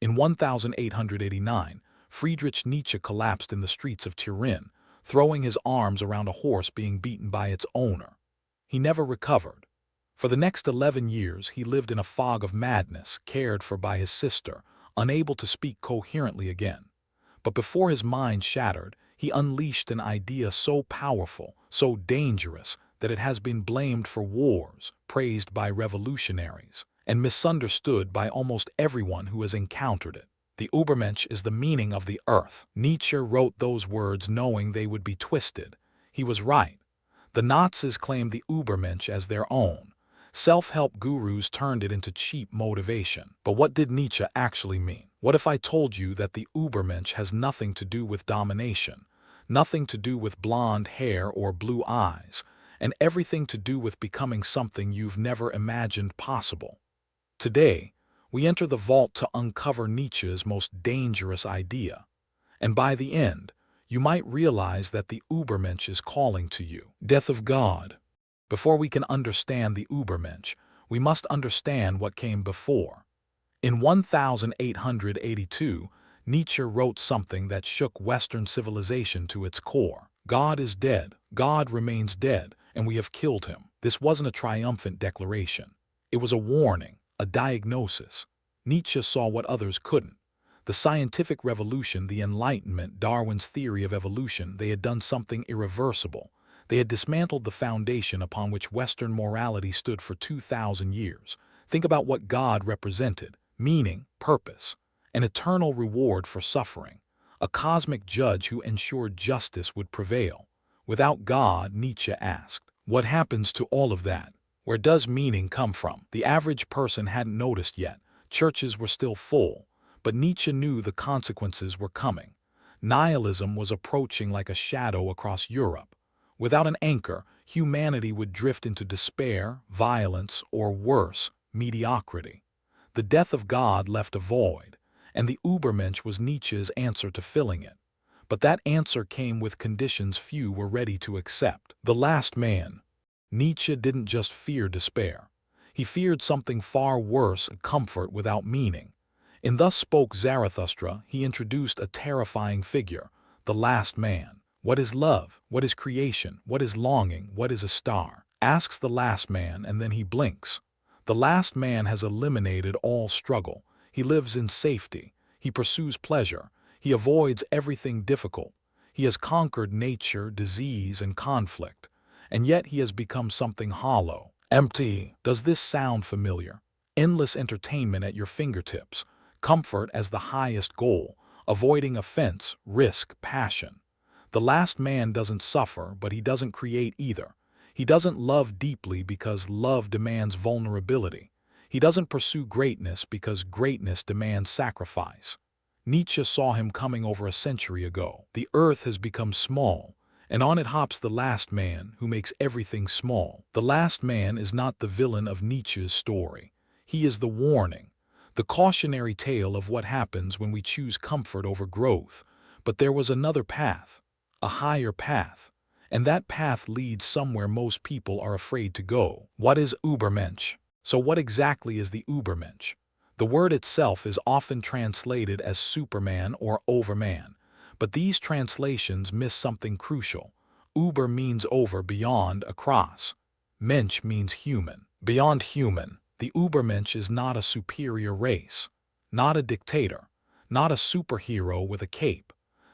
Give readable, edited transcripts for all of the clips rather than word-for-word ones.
In 1889, Friedrich Nietzsche collapsed in the streets of Turin, throwing his arms around a horse being beaten by its owner. He never recovered. For the next 11 years, he lived in a fog of madness, cared for by his sister, unable to speak coherently again. But before his mind shattered, he unleashed an idea so powerful, so dangerous, that it has been blamed for wars, praised by revolutionaries, and misunderstood by almost everyone who has encountered it. The Übermensch is the meaning of the earth. Nietzsche wrote those words knowing they would be twisted. He was right. The Nazis claimed the Übermensch as their own. Self-help gurus turned it into cheap motivation. But what did Nietzsche actually mean? What if I told you that the Übermensch has nothing to do with domination, nothing to do with blonde hair or blue eyes, and everything to do with becoming something you've never imagined possible? Today, we enter the vault to uncover Nietzsche's most dangerous idea. And by the end, you might realize that the Übermensch is calling to you. Death of God. Before we can understand the Übermensch, we must understand what came before. In 1882, Nietzsche wrote something that shook Western civilization to its core. God is dead, God remains dead, and we have killed him. This wasn't a triumphant declaration. It was a warning, a diagnosis. Nietzsche saw what others couldn't. The scientific revolution, the Enlightenment, Darwin's theory of evolution, they had done something irreversible. They had dismantled the foundation upon which Western morality stood for 2,000 years. Think about what God represented: meaning, purpose, an eternal reward for suffering, a cosmic judge who ensured justice would prevail. Without God, Nietzsche asked, what happens to all of that? Where does meaning come from? The average person hadn't noticed yet. Churches were still full, but Nietzsche knew the consequences were coming. Nihilism was approaching like a shadow across Europe. Without an anchor, humanity would drift into despair, violence, or worse, mediocrity. The death of God left a void, and the Übermensch was Nietzsche's answer to filling it. But that answer came with conditions few were ready to accept. The last man. Nietzsche didn't just fear despair. He feared something far worse: comfort without meaning. In Thus Spoke Zarathustra, he introduced a terrifying figure, the last man. What is love? What is creation? What is longing? What is a star? Asks the last man, and then he blinks. The last man has eliminated all struggle. He lives in safety. He pursues pleasure. He avoids everything difficult. He has conquered nature, disease, and conflict. And yet he has become something hollow, empty. Does this sound familiar? Endless entertainment at your fingertips, comfort as the highest goal, avoiding offense, risk, passion. The last man doesn't suffer, but he doesn't create either. He doesn't love deeply because love demands vulnerability. He doesn't pursue greatness because greatness demands sacrifice. Nietzsche saw him coming over a century ago. The earth has become small, and on it hops the last man who makes everything small. The last man is not the villain of Nietzsche's story. He is the warning, the cautionary tale of what happens when we choose comfort over growth. But there was another path. A higher path, and that path leads somewhere most people are afraid to go. What is Übermensch? So what exactly is the Übermensch? The word itself is often translated as Superman or Overman, but these translations miss something crucial. Über means over, beyond, across. Mensch means human. Beyond human, the Übermensch is not a superior race, not a dictator, not a superhero with a cape.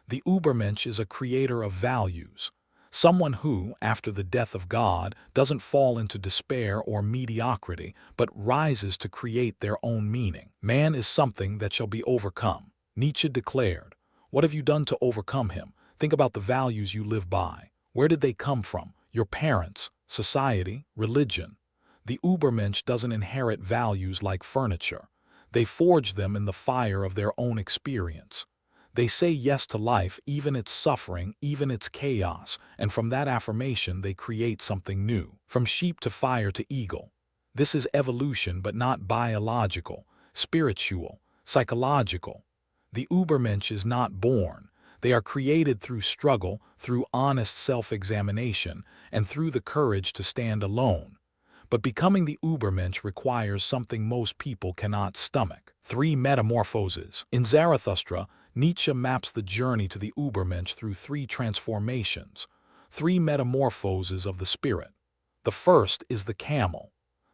The Übermensch is a creator of values, someone who, after the death of God, doesn't fall into despair or mediocrity, but rises to create their own meaning. Man is something that shall be overcome. Nietzsche declared, what have you done to overcome him? Think about the values you live by. Where did they come from? Your parents, society, religion. The Übermensch doesn't inherit values like furniture. They forge them in the fire of their own experience. They say yes to life, even its suffering, even its chaos, and from that affirmation they create something new. From sheep to fire to eagle. This is evolution, but not biological, spiritual, psychological. The Übermensch is not born. They are created through struggle, through honest self-examination, and through the courage to stand alone. But becoming the Übermensch requires something most people cannot stomach: Three metamorphoses. In Zarathustra, Nietzsche maps the journey to the Übermensch through three transformations, three metamorphoses of the spirit. The first is the camel.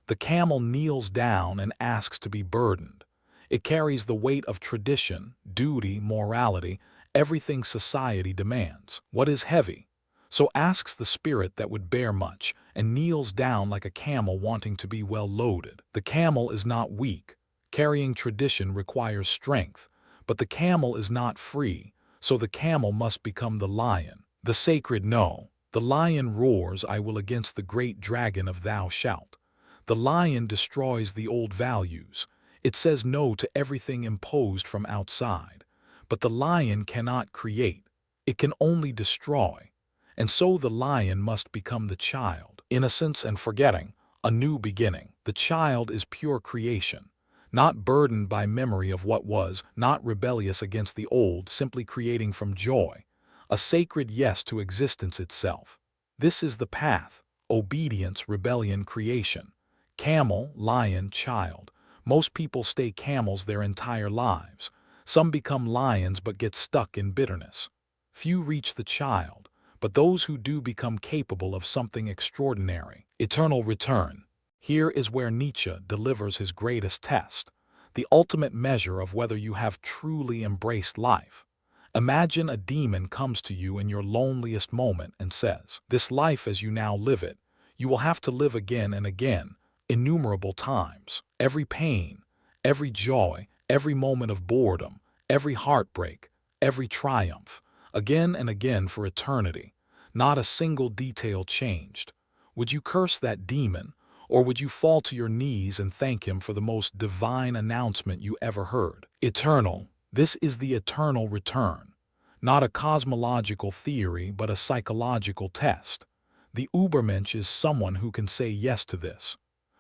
The camel kneels down and asks to be burdened. It carries the weight of tradition, duty, morality, everything society demands. What is heavy? So asks the spirit that would bear much, and kneels down like a camel wanting to be well loaded. The camel is not weak. Carrying tradition requires strength, but the camel is not free, so the camel must become the lion. The sacred no. The lion roars, I will against the great dragon of thou shalt. The lion destroys the old values. It says no to everything imposed from outside. But the lion cannot create. It can only destroy. And so the lion must become the child. Innocence and forgetting, a new beginning. The child is pure creation. Not burdened by memory of what was, not rebellious against the old, simply creating from joy. A sacred yes to existence itself. This is the path: obedience, rebellion, creation. Camel, lion, child. Most people stay camels their entire lives. Some become lions but get stuck in bitterness. Few reach the child, but those who do become capable of something extraordinary. Eternal return. Here is where Nietzsche delivers his greatest test, the ultimate measure of whether you have truly embraced life. Imagine a demon comes to you in your loneliest moment and says, "This life as you now live it, you will have to live again and again, innumerable times. Every pain, every joy, every moment of boredom, every heartbreak, every triumph, again and again for eternity. Not a single detail changed." Would you curse that demon, or would you fall to your knees and thank him for the most divine announcement you ever heard? Eternal. This is the eternal return. Not a cosmological theory, but a psychological test. The Ubermensch is someone who can say yes to this,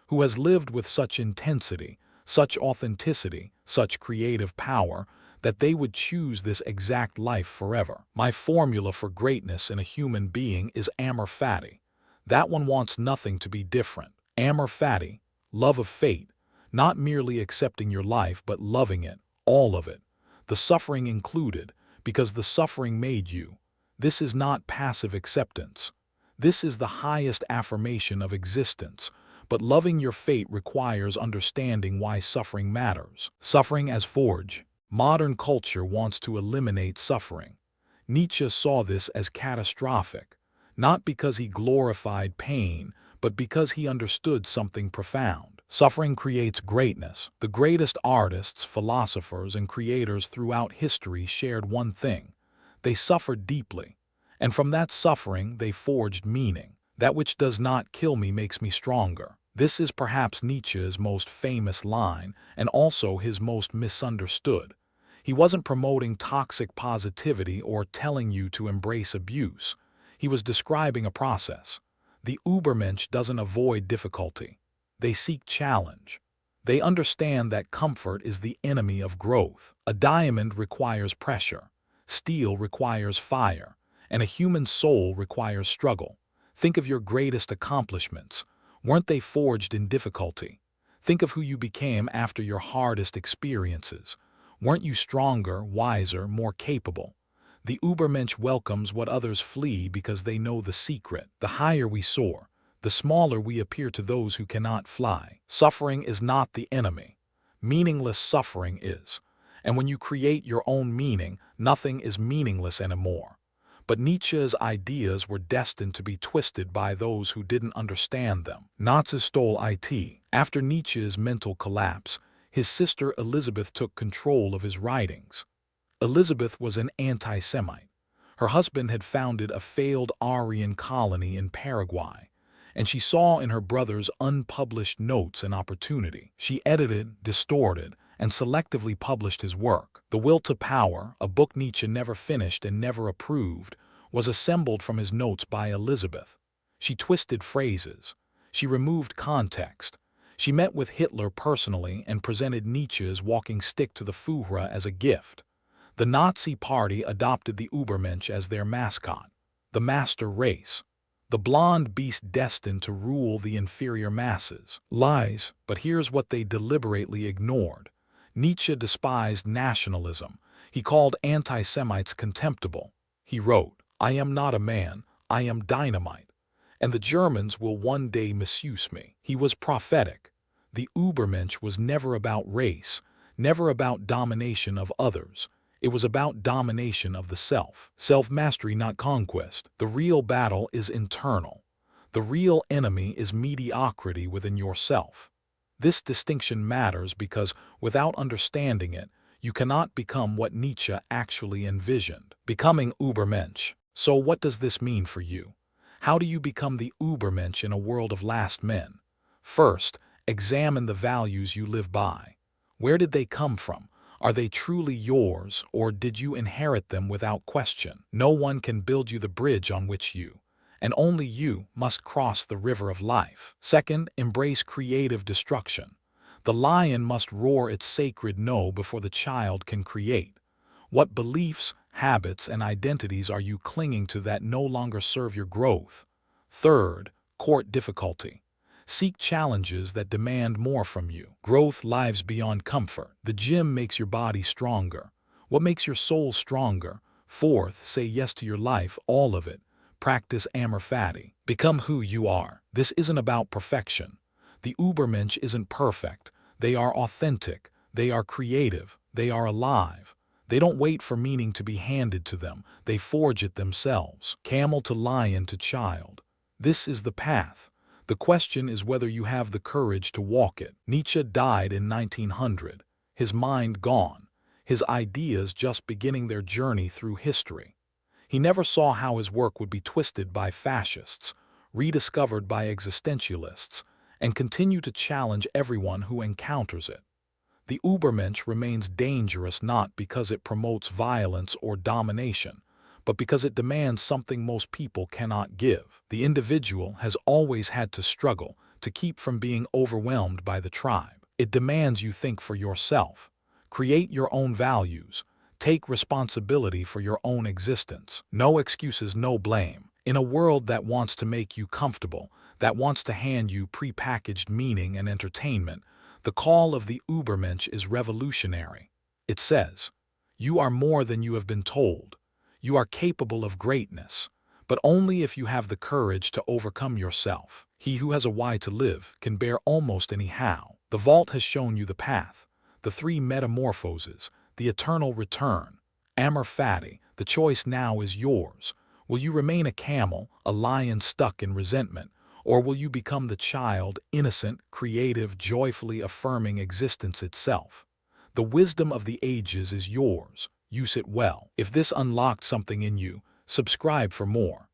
who has lived with such intensity, such authenticity, such creative power, that they would choose this exact life forever. My formula for greatness in a human being is amor fati. That one wants nothing to be different. Amor fati, love of fate, not merely accepting your life but loving it, all of it, the suffering included, because the suffering made you. This is not passive acceptance. This is the highest affirmation of existence, but loving your fate requires understanding why suffering matters. Suffering as forge. Modern culture wants to eliminate suffering. Nietzsche saw this as catastrophic, not because he glorified pain, but because he understood something profound. Suffering creates greatness. The greatest artists, philosophers, and creators throughout history shared one thing: they suffered deeply, and from that suffering they forged meaning. That which does not kill me makes me stronger. This is perhaps Nietzsche's most famous line, and also his most misunderstood. He wasn't promoting toxic positivity or telling you to embrace abuse. He was describing a process. The Übermensch doesn't avoid difficulty. They seek challenge. They understand that comfort is the enemy of growth. A diamond requires pressure. Steel requires fire. And a human soul requires struggle. Think of your greatest accomplishments. Weren't they forged in difficulty? Think of who you became after your hardest experiences. Weren't you stronger, wiser, more capable? The Übermensch welcomes what others flee because they know the secret. The higher we soar, the smaller we appear to those who cannot fly. Suffering is not the enemy. Meaningless suffering is. And when you create your own meaning, nothing is meaningless anymore. But Nietzsche's ideas were destined to be twisted by those who didn't understand them. Nazis stole it. After Nietzsche's mental collapse, his sister Elizabeth took control of his writings. Elizabeth was an anti-Semite. Her husband had founded a failed Aryan colony in Paraguay, and she saw in her brother's unpublished notes an opportunity. She edited, distorted, and selectively published his work. The Will to Power, a book Nietzsche never finished and never approved, was assembled from his notes by Elizabeth. She twisted phrases. She removed context. She met with Hitler personally and presented Nietzsche's walking stick to the Führer as a gift. The Nazi Party adopted the Übermensch as their mascot, the master race, the blonde beast destined to rule the inferior masses. Lies, but here's what they deliberately ignored. Nietzsche despised nationalism. He called anti-Semites contemptible. He wrote, "I am not a man, I am dynamite, and the Germans will one day misuse me." He was prophetic. The Übermensch was never about race, never about domination of others. It was about domination of the self. Self-mastery, not conquest. The real battle is internal. The real enemy is mediocrity within yourself. This distinction matters because without understanding it, you cannot become what Nietzsche actually envisioned, becoming Übermensch. So what does this mean for you? How do you become the Übermensch in a world of last men? First, examine the values you live by. Where did they come from? Are they truly yours, or did you inherit them without question? No one can build you the bridge on which you, and only you, must cross the river of life. Second, embrace creative destruction. The lion must roar its sacred no before the child can create. What beliefs, habits, and identities are you clinging to that no longer serve your growth? Third, court difficulty. Seek challenges that demand more from you. Growth lives beyond comfort. The gym makes your body stronger. What makes your soul stronger? Fourth, say yes to your life, all of it. Practice amor fati. Become who you are. This isn't about perfection. The Übermensch isn't perfect. They are authentic. They are creative. They are alive. They don't wait for meaning to be handed to them. They forge it themselves. Camel to lion to child. This is the path. The question is whether you have the courage to walk it. Nietzsche died in 1900, his mind gone, his ideas just beginning their journey through history. He never saw how his work would be twisted by fascists, rediscovered by existentialists, and continue to challenge everyone who encounters it. The Übermensch remains dangerous not because it promotes violence or domination, but because it demands something most people cannot give. The individual has always had to struggle to keep from being overwhelmed by the tribe. It demands you think for yourself, create your own values, take responsibility for your own existence. No excuses, no blame. In a world that wants to make you comfortable, that wants to hand you prepackaged meaning and entertainment, the call of the Übermensch is revolutionary. It says, you are more than you have been told. You are capable of greatness, but only if you have the courage to overcome yourself. He who has a why to live can bear almost any how. The vault has shown you the path, the three metamorphoses, the eternal return. Amor fati, the choice now is yours. Will you remain a camel, a lion stuck in resentment, or will you become the child, innocent, creative, joyfully affirming existence itself? The wisdom of the ages is yours. Use it well. If this unlocked something in you, subscribe for more.